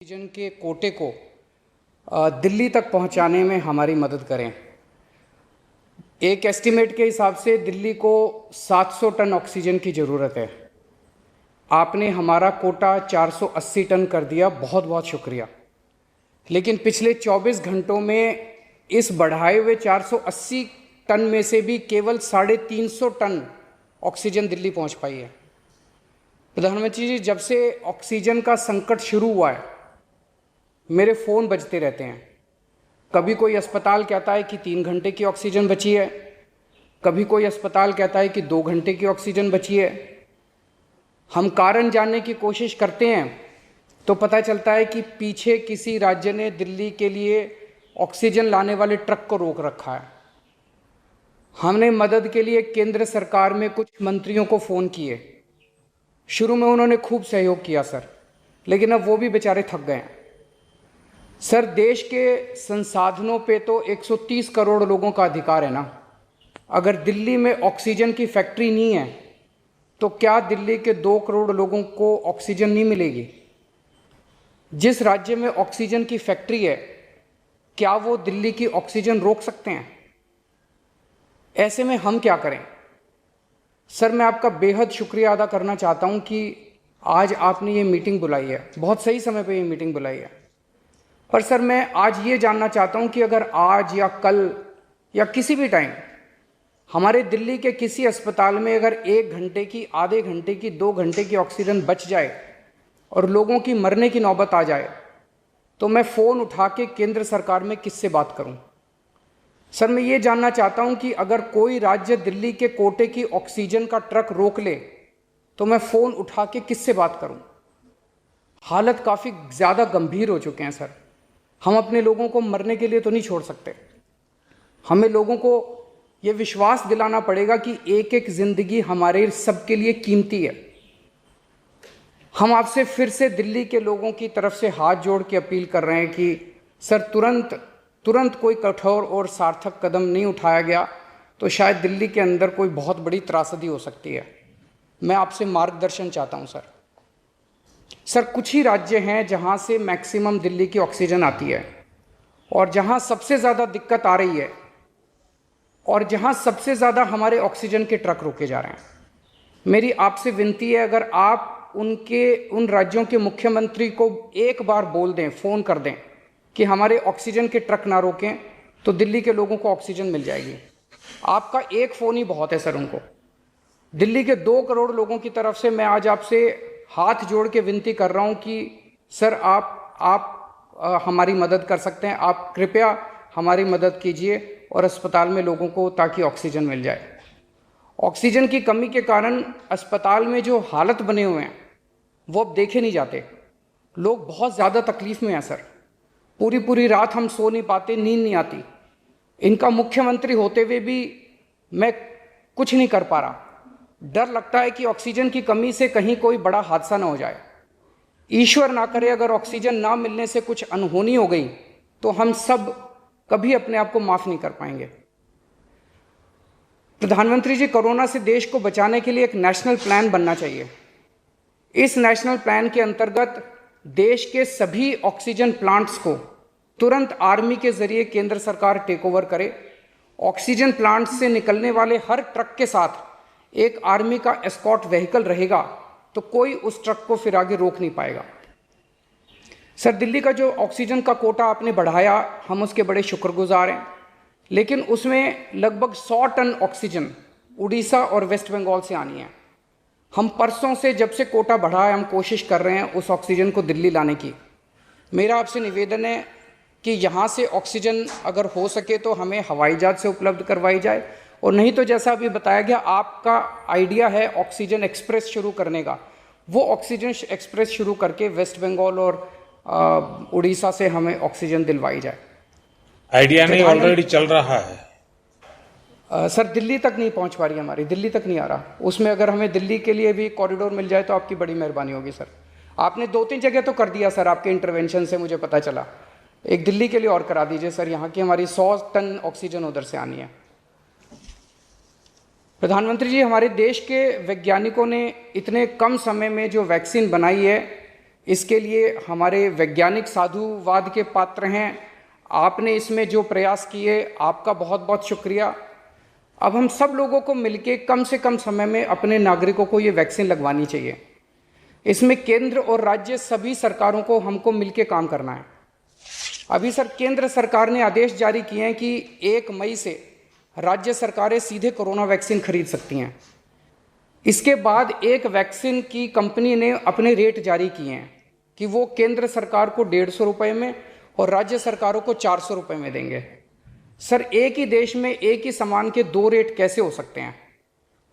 Oxygen के कोटे को दिल्ली तक पहुंचाने में हमारी मदद करें। एक एस्टीमेट के हिसाब से दिल्ली को 700 टन ऑक्सीजन की ज़रूरत है। आपने हमारा कोटा 480 टन कर दिया, बहुत बहुत शुक्रिया। लेकिन पिछले 24 घंटों में इस बढ़ाए हुए 480 टन में से भी केवल 350 टन ऑक्सीजन दिल्ली पहुंच पाई है। प्रधानमंत्री जी, जब से ऑक्सीजन का संकट शुरू हुआ है मेरे फ़ोन बजते रहते हैं। कभी कोई अस्पताल कहता है कि 3 घंटे की ऑक्सीजन बची है, कभी कोई अस्पताल कहता है कि 2 घंटे की ऑक्सीजन बची है। हम कारण जानने की कोशिश करते हैं तो पता चलता है कि पीछे किसी राज्य ने दिल्ली के लिए ऑक्सीजन लाने वाले ट्रक को रोक रखा है। हमने मदद के लिए केंद्र सरकार में कुछ मंत्रियों को फ़ोन किए। शुरू में उन्होंने खूब सहयोग किया सर, लेकिन अब वो भी बेचारे थक गए हैं। सर, देश के संसाधनों पे तो 130 करोड़ लोगों का अधिकार है ना। अगर दिल्ली में ऑक्सीजन की फैक्ट्री नहीं है तो क्या दिल्ली के 2 करोड़ लोगों को ऑक्सीजन नहीं मिलेगी? जिस राज्य में ऑक्सीजन की फैक्ट्री है, क्या वो दिल्ली की ऑक्सीजन रोक सकते हैं? ऐसे में हम क्या करें? सर, मैं आपका बेहद शुक्रिया अदा करना चाहता हूं कि आज आपने ये मीटिंग बुलाई है, बहुत सही समय पे ये मीटिंग बुलाई है। पर सर, मैं आज ये जानना चाहता हूं कि अगर आज या कल या किसी भी टाइम हमारे दिल्ली के किसी अस्पताल में अगर 1 घंटे की, आधे घंटे की, 2 घंटे की ऑक्सीजन बच जाए और लोगों की मरने की नौबत आ जाए तो मैं फ़ोन उठा के केंद्र सरकार में किससे बात करूं? सर, मैं ये जानना चाहता हूं कि अगर कोई राज्य दिल्ली के कोटे की ऑक्सीजन का ट्रक रोक ले तो मैं फ़ोन उठा के किससे बात करूं? हालत काफ़ी ज़्यादा गंभीर हो चुके हैं सर। हम अपने लोगों को मरने के लिए तो नहीं छोड़ सकते। हमें लोगों को ये विश्वास दिलाना पड़ेगा कि एक एक जिंदगी हमारे सबके लिए कीमती है। हम आपसे फिर से दिल्ली के लोगों की तरफ से हाथ जोड़ के अपील कर रहे हैं कि सर, तुरंत कोई कठोर और सार्थक कदम नहीं उठाया गया तो शायद दिल्ली के अंदर कोई बहुत बड़ी त्रासदी हो सकती है। मैं आपसे मार्गदर्शन चाहता हूं सर। सर, कुछ ही राज्य हैं जहां से मैक्सिमम दिल्ली की ऑक्सीजन आती है और जहां सबसे ज़्यादा दिक्कत आ रही है और जहां सबसे ज़्यादा हमारे ऑक्सीजन के ट्रक रोके जा रहे हैं। मेरी आपसे विनती है, अगर आप उन राज्यों के मुख्यमंत्री को एक बार बोल दें, फ़ोन कर दें कि हमारे ऑक्सीजन के ट्रक ना रोकें तो दिल्ली के लोगों को ऑक्सीजन मिल जाएगी। आपका एक फ़ोन ही बहुत है सर उनको। दिल्ली के 2 करोड़ लोगों की तरफ से मैं आज आपसे हाथ जोड़ के विनती कर रहा हूं कि सर, आप हमारी मदद कर सकते हैं। आप कृपया हमारी मदद कीजिए और अस्पताल में लोगों को, ताकि ऑक्सीजन मिल जाए। ऑक्सीजन की कमी के कारण अस्पताल में जो हालत बने हुए हैं वो अब देखे नहीं जाते। लोग बहुत ज़्यादा तकलीफ़ में हैं सर। पूरी रात हम सो नहीं पाते, नींद नहीं आती। इनका मुख्यमंत्री होते हुए भी मैं कुछ नहीं कर पा रहा। डर लगता है कि ऑक्सीजन की कमी से कहीं कोई बड़ा हादसा ना हो जाए। ईश्वर ना करे, अगर ऑक्सीजन ना मिलने से कुछ अनहोनी हो गई तो हम सब कभी अपने आप को माफ़ नहीं कर पाएंगे। प्रधानमंत्री जी, कोरोना से देश को बचाने के लिए एक नेशनल प्लान बनना चाहिए। इस नेशनल प्लान के अंतर्गत देश के सभी ऑक्सीजन प्लांट्स को तुरंत आर्मी के जरिए केंद्र सरकार टेक ओवर करे। ऑक्सीजन प्लांट्स से निकलने वाले हर ट्रक के साथ एक आर्मी का एस्कॉर्ट व्हीकल रहेगा तो कोई उस ट्रक को फिर आगे रोक नहीं पाएगा। सर, दिल्ली का जो ऑक्सीजन का कोटा आपने बढ़ाया, हम उसके बड़े शुक्रगुजार हैं, लेकिन उसमें लगभग 100 टन ऑक्सीजन उड़ीसा और वेस्ट बंगाल से आनी है। हम परसों से, जब से कोटा बढ़ा है, हम कोशिश कर रहे हैं उस ऑक्सीजन को दिल्ली लाने की। मेरा आपसे निवेदन है कि यहाँ से ऑक्सीजन अगर हो सके तो हमें हवाई जहाज से उपलब्ध करवाई जाए, और नहीं तो जैसा अभी बताया गया, आपका आइडिया है ऑक्सीजन एक्सप्रेस शुरू करने का। वो ऑक्सीजन एक्सप्रेस शुरू करके वेस्ट बंगाल और उड़ीसा से हमें ऑक्सीजन दिलवाई जाए। आइडिया नहीं, ऑलरेडी चल रहा है। सर, दिल्ली तक नहीं पहुंच पा रही, हमारी दिल्ली तक नहीं आ रहा। उसमें अगर हमें दिल्ली के लिए भी कॉरिडोर मिल जाए तो आपकी बड़ी मेहरबानी होगी सर। आपने 2-3 जगह तो कर दिया सर, आपके इंटरवेंशन से मुझे पता चला। एक दिल्ली के लिए और करा दीजिए सर, यहाँ की हमारी 100 टन ऑक्सीजन उधर से आनी है। प्रधानमंत्री जी, हमारे देश के वैज्ञानिकों ने इतने कम समय में जो वैक्सीन बनाई है, इसके लिए हमारे वैज्ञानिक साधुवाद के पात्र हैं। आपने इसमें जो प्रयास किए, आपका बहुत बहुत शुक्रिया। अब हम सब लोगों को मिलके कम से कम समय में अपने नागरिकों को ये वैक्सीन लगवानी चाहिए। इसमें केंद्र और राज्य सभी सरकारों को हमको मिलके काम करना है। अभी सर केंद्र सरकार ने आदेश जारी किए हैं कि 1 मई से राज्य सरकारें सीधे कोरोना वैक्सीन खरीद सकती हैं। इसके बाद एक वैक्सीन की कंपनी ने अपने रेट जारी किए हैं कि वो केंद्र सरकार को 150 रुपये में और राज्य सरकारों को 400 रुपये में देंगे। सर एक ही देश में एक ही सामान के 2 रेट कैसे हो सकते हैं?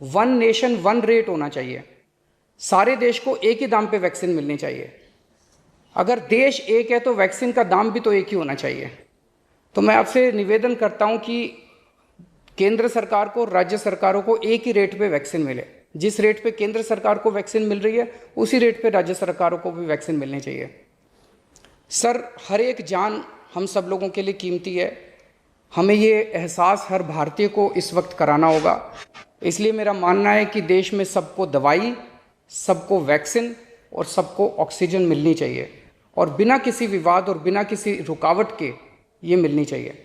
1 नेशन 1 रेट होना चाहिए। सारे देश को एक ही दाम पे वैक्सीन मिलनी चाहिए। अगर देश एक है तो वैक्सीन का दाम भी तो एक ही होना चाहिए। तो मैं आपसे निवेदन करता हूं कि केंद्र सरकार को, राज्य सरकारों को एक ही रेट पे वैक्सीन मिले। जिस रेट पे केंद्र सरकार को वैक्सीन मिल रही है उसी रेट पे राज्य सरकारों को भी वैक्सीन मिलनी चाहिए। सर हर एक जान हम सब लोगों के लिए कीमती है। हमें ये एहसास हर भारतीय को इस वक्त कराना होगा। इसलिए मेरा मानना है कि देश में सबको दवाई, सबको वैक्सीन और सबको ऑक्सीजन मिलनी चाहिए और बिना किसी विवाद और बिना किसी रुकावट के ये मिलनी चाहिए।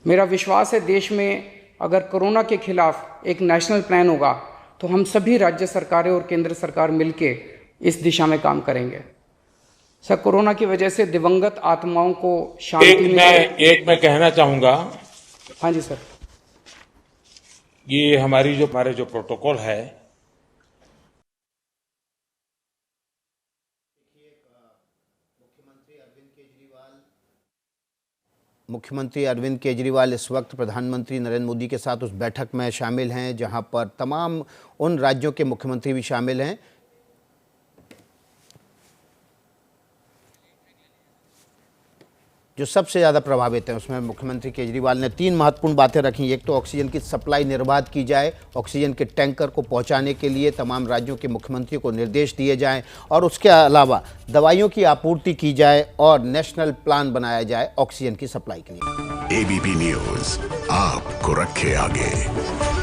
मेरा विश्वास है देश में अगर कोरोना के खिलाफ एक नेशनल प्लान होगा तो हम सभी राज्य सरकारें और केंद्र सरकार मिलके इस दिशा में काम करेंगे। सर कोरोना की वजह से दिवंगत आत्माओं को शांति मिले। मैं कहना चाहूंगा। हाँ जी सर। ये हमारे जो प्रोटोकॉल है, मुख्यमंत्री अरविंद केजरीवाल इस वक्त प्रधानमंत्री नरेंद्र मोदी के साथ उस बैठक में शामिल हैं जहां पर तमाम उन राज्यों के मुख्यमंत्री भी शामिल हैं जो सबसे ज़्यादा प्रभावित हैं। उसमें मुख्यमंत्री केजरीवाल ने 3 महत्वपूर्ण बातें रखी। एक तो ऑक्सीजन की सप्लाई निर्बाध की जाए, ऑक्सीजन के टैंकर को पहुंचाने के लिए तमाम राज्यों के मुख्यमंत्रियों को निर्देश दिए जाएं और उसके अलावा दवाइयों की आपूर्ति की जाए और नेशनल प्लान बनाया जाए ऑक्सीजन की सप्लाई के लिए। एबीपी न्यूज़ आपको रखे आगे।